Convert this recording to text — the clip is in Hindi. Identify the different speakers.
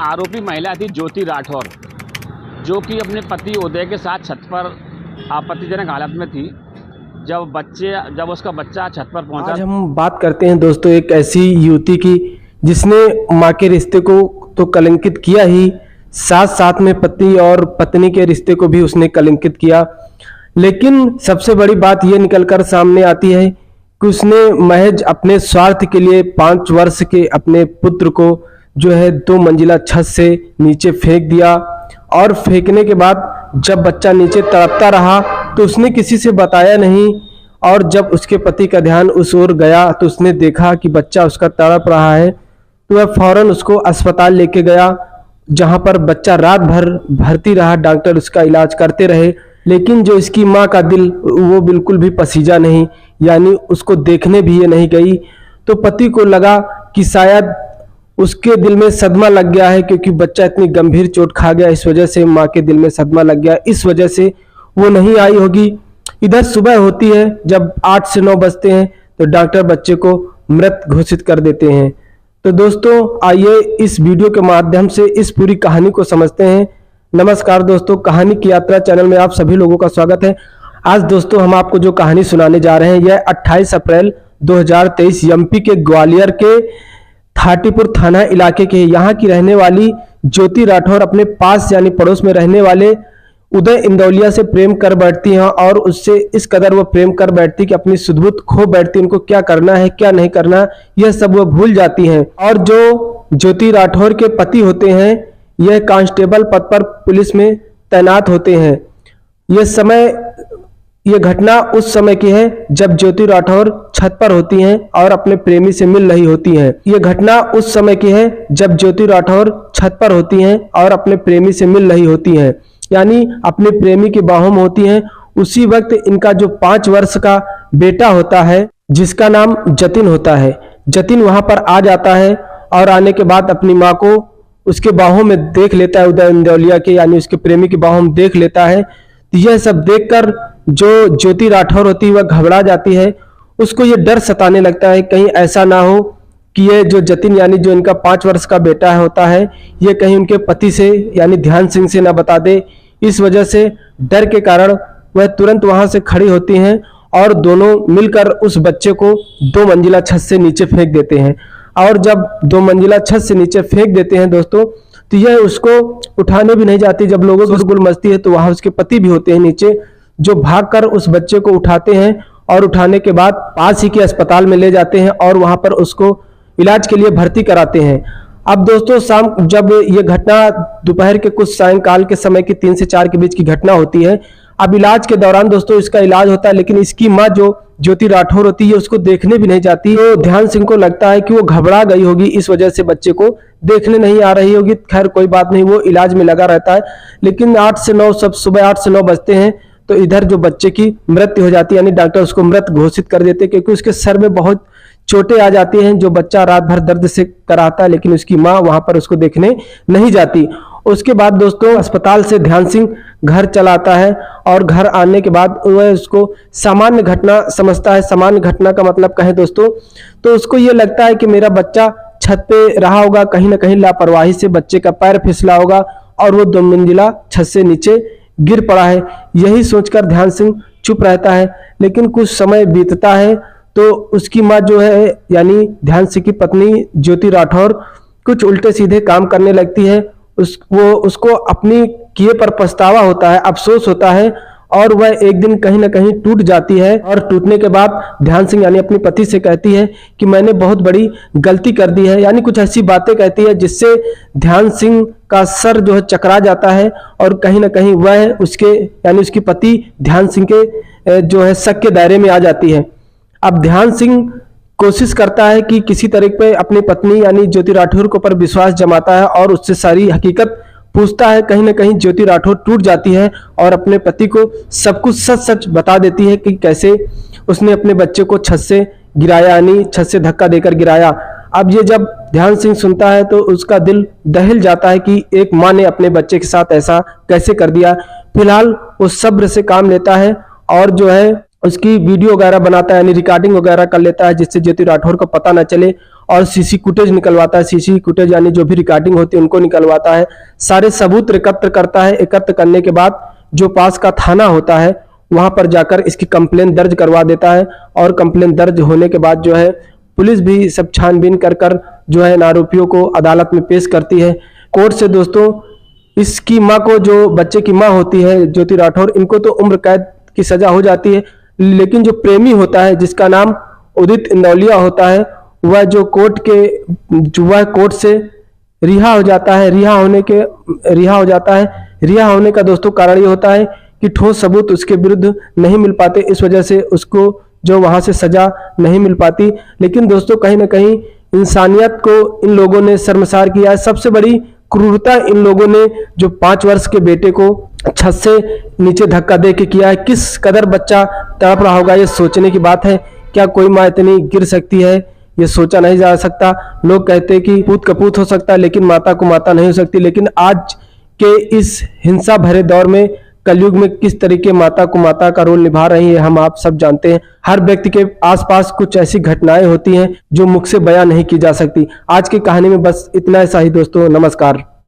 Speaker 1: आरोपी महिला थी ज्योति राठौर, जो कि अपने पति उदय के साथ छत पर आपत्तिजनक हालत में थी। जब उसका बच्चा छत पर पहुंचा।
Speaker 2: आज हम बात करते हैं दोस्तों एक ऐसी युवती की जिसने मां के रिश्ते को तो कलंकित किया ही, साथ साथ में पति और पत्नी के रिश्ते को भी उसने कलंकित किया। लेकिन सबसे बड़ी बात यह निकलकर सामने आती है कि उसने महज अपने स्वार्थ के लिए 5 वर्ष के अपने पुत्र को जो है 2 मंजिला छत से नीचे फेंक दिया। और फेंकने के बाद जब बच्चा नीचे तड़पता रहा तो उसने किसी से बताया नहीं। और जब उसके पति का ध्यान उस ओर गया तो उसने देखा कि बच्चा उसका तड़प रहा है, तो वह फौरन उसको अस्पताल लेके गया, जहां पर बच्चा रात भर भर्ती रहा। डॉक्टर उसका इलाज करते रहे, लेकिन जो इसकी मां का दिल वो बिल्कुल भी पसीजा नहीं, यानी उसको देखने भी ये नहीं गई। तो पति को लगा कि शायद उसके दिल में सदमा लग गया है, क्योंकि बच्चा इतनी गंभीर चोट खा गया, इस वजह से मां के दिल में सदमा लग गया, इस वजह से वो नहीं आई होगी। इधर सुबह होती है, जब 8 से 9 बजते हैं तो डॉक्टर बच्चे को मृत घोषित कर देते हैं। तो दोस्तों आइए इस वीडियो के माध्यम से इस पूरी कहानी को समझते हैं। नमस्कार दोस्तों, कहानी की यात्रा चैनल में आप सभी लोगों का स्वागत है। आज दोस्तों हम आपको जो कहानी सुनाने जा रहे हैं यह 28 अप्रैल 2023 एमपी के ग्वालियर के थाटीपुर थाना इलाके के यहाँ की रहने वाली ज्योति राठौर अपने पास यानी पड़ोस में रहने वाले उदय इंदौलिया से प्रेम कर बैठती हैं। और उससे इस कदर वो प्रेम कर बैठती कि अपनी सुध-बुध खो बैठती, उनको क्या करना है क्या नहीं करना यह सब वो भूल जाती हैं। और जो ज्योति राठौर के पति होते हैं यह कांस्टेबल पद पर पुलिस में तैनात होते हैं। यह घटना उस समय की है जब ज्योति राठौर छत पर होती हैं और अपने प्रेमी से मिल रही होती हैं। यह घटना उस समय की है जब ज्योति राठौर छत पर होती हैं और अपने प्रेमी से मिल रही होती हैं, यानी अपने प्रेमी की बाहों में होती हैं। उसी वक्त इनका जो 5 वर्ष का बेटा होता है जिसका नाम जतिन होता है, जतिन वहां पर आ जाता है और आने के बाद अपनी माँ को उसके बाहों में देख लेता है, उदय इंदौलिया के यानी उसके प्रेमी की बाहों में देख लेता है। तो यह सब देखकर जो ज्योति राठौर होती है वह घबरा जाती है। उसको ये डर सताने लगता है कहीं ऐसा ना हो कि ये जो जतिन यानी जो इनका 5 वर्ष का बेटा होता है ये कहीं उनके पति से यानी ध्यान सिंह से ना बता दे। इस वजह से डर के कारण वह तुरंत वहां से खड़ी होती हैं और दोनों मिलकर उस बच्चे को 2 मंजिला छत से नीचे फेंक देते हैं। और जब 2 मंजिला छत से नीचे फेंक देते हैं दोस्तों, तो यह उसको उठाने भी नहीं जाती। जब लोगों को गुल मचती है तो वहां उसके पति भी होते हैं नीचे, जो भागकर उस बच्चे को उठाते हैं और उठाने के बाद पास ही के अस्पताल में ले जाते हैं और वहां पर उसको इलाज के लिए भर्ती कराते हैं। अब दोस्तों शाम जब ये घटना दोपहर के कुछ सायंकाल के समय की 3 से 4 के बीच की घटना होती है। अब इलाज के दौरान दोस्तों इसका इलाज होता है, लेकिन इसकी माँ जो ज्योति राठौर होती है उसको देखने भी नहीं जाती। तो ध्यान सिंह को लगता है कि वो घबरा गई होगी, इस वजह से बच्चे को देखने नहीं आ रही होगी। खैर कोई बात नहीं, वो इलाज में लगा रहता है। लेकिन 8 से 9 सब सुबह 8 से 9 बजते हैं तो इधर जो बच्चे की मृत्यु हो जाती है, यानी डॉक्टर उसको मृत घोषित कर देते हैं, क्योंकि उसके सर में बहुत चोटें आ जाती हैं। जो बच्चा रात भर दर्द से कराता है, लेकिन उसकी माँ वहां पर उसको देखने नहीं जाती। उसके बाद दोस्तों अस्पताल से ध्यान सिंह घर चला आता है और घर आने के बाद वह उसको सामान्य घटना समझता है। सामान्य घटना का मतलब कहें दोस्तों तो उसको ये लगता है कि मेरा बच्चा छत पे रहा होगा, कहीं ना कहीं लापरवाही से बच्चे का पैर फिसला होगा और वो 2 मंजिला छत से नीचे गिर पड़ा है। यही सोचकर ध्यान सिंह चुप रहता है। लेकिन कुछ समय बीतता है तो उसकी माँ जो है यानी ध्यान सिंह की पत्नी ज्योति राठौर कुछ उल्टे सीधे काम करने लगती है। उसको अपनी किए पर पछतावा होता है, अफसोस होता है और वह एक दिन कहीं ना कहीं टूट जाती है। और टूटने के बाद ध्यान सिंह यानी अपने पति से कहती है कि मैंने बहुत बड़ी गलती कर दी है, यानी कुछ ऐसी बातें कहती है जिससे ध्यान सिंह का सर जो है चकरा जाता है और कहीं ना कहीं वह उसके यानी उसकी पति ध्यान सिंह के जो है शक के दायरे में आ जाती है। अब ध्यान सिंह कोशिश करता है कि किसी तरीके पे अपनी पत्नी यानी ज्योति राठौर के ऊपर विश्वास जमाता है और उससे सारी हकीकत पूछता है। कहीं ना कहीं ज्योति राठौर टूट जाती है और अपने पति को सब कुछ सच सच बता देती है कि कैसे उसने अपने बच्चे को छत से गिराया, यानी छत से धक्का देकर गिराया। अब ये जब ध्यान सिंह सुनता है तो उसका दिल दहल जाता है कि एक माँ ने अपने बच्चे के साथ ऐसा कैसे कर दिया। फिलहाल वो सब्र से काम लेता है और जो है उसकी वीडियो वगैरह बनाता है, यानी रिकॉर्डिंग वगैरह कर लेता है, जिससे ज्योति राठौर को पता न चले। और सीसी फुटेज निकलवाता है। सीसी फुटेज यानी जो भी रिकॉर्डिंग होती है उनको निकलवाता है, सारे सबूत एकत्र करता है। एकत्र करने के बाद जो पास का थाना होता है वहां पर जाकर इसकी कंप्लेन दर्ज करवा देता है, और कंप्लेन दर्ज होने के बाद जो है पुलिस भी सब छानबीन कर जो है आरोपियों को अदालत में पेश करती है। कोर्ट से दोस्तों इसकी मां को, जो बच्चे की मां होती है ज्योति राठौर, इनको तो उम्र कैद की सजा हो जाती है, लेकिन जो प्रेमी होता है जिसका नाम उदित इंदौलिया होता है वह कोर्ट से रिहा हो जाता है। रिहा होने का दोस्तों कारण ये होता है कि ठोस सबूत उसके विरुद्ध नहीं मिल पाते, इस वजह से उसको जो वहां से सजा नहीं मिल पाती। लेकिन दोस्तों कहीं ना कहीं इंसानियत को इन लोगों ने शर्मसार किया है। सबसे बड़ी क्रूरता इन लोगों ने जो 5 वर्ष के बेटे को छत से नीचे धक्का दे के किया है। किस कदर बच्चा तड़प रहा होगा, ये सोचने की बात है। क्या कोई माँ इतनी गिर सकती है, ये सोचा नहीं जा सकता। लोग कहते हैं कि पूत कपूत हो सकता है लेकिन माता को माता नहीं हो सकती। लेकिन आज के इस हिंसा भरे दौर में, कलयुग में, किस तरीके माता को माता का रोल निभा रही है हम आप सब जानते हैं। हर व्यक्ति के आसपास कुछ ऐसी घटनाएं होती हैं जो मुख से बयां नहीं की जा सकती। आज की कहानी में बस इतना ऐसा ही दोस्तों। नमस्कार।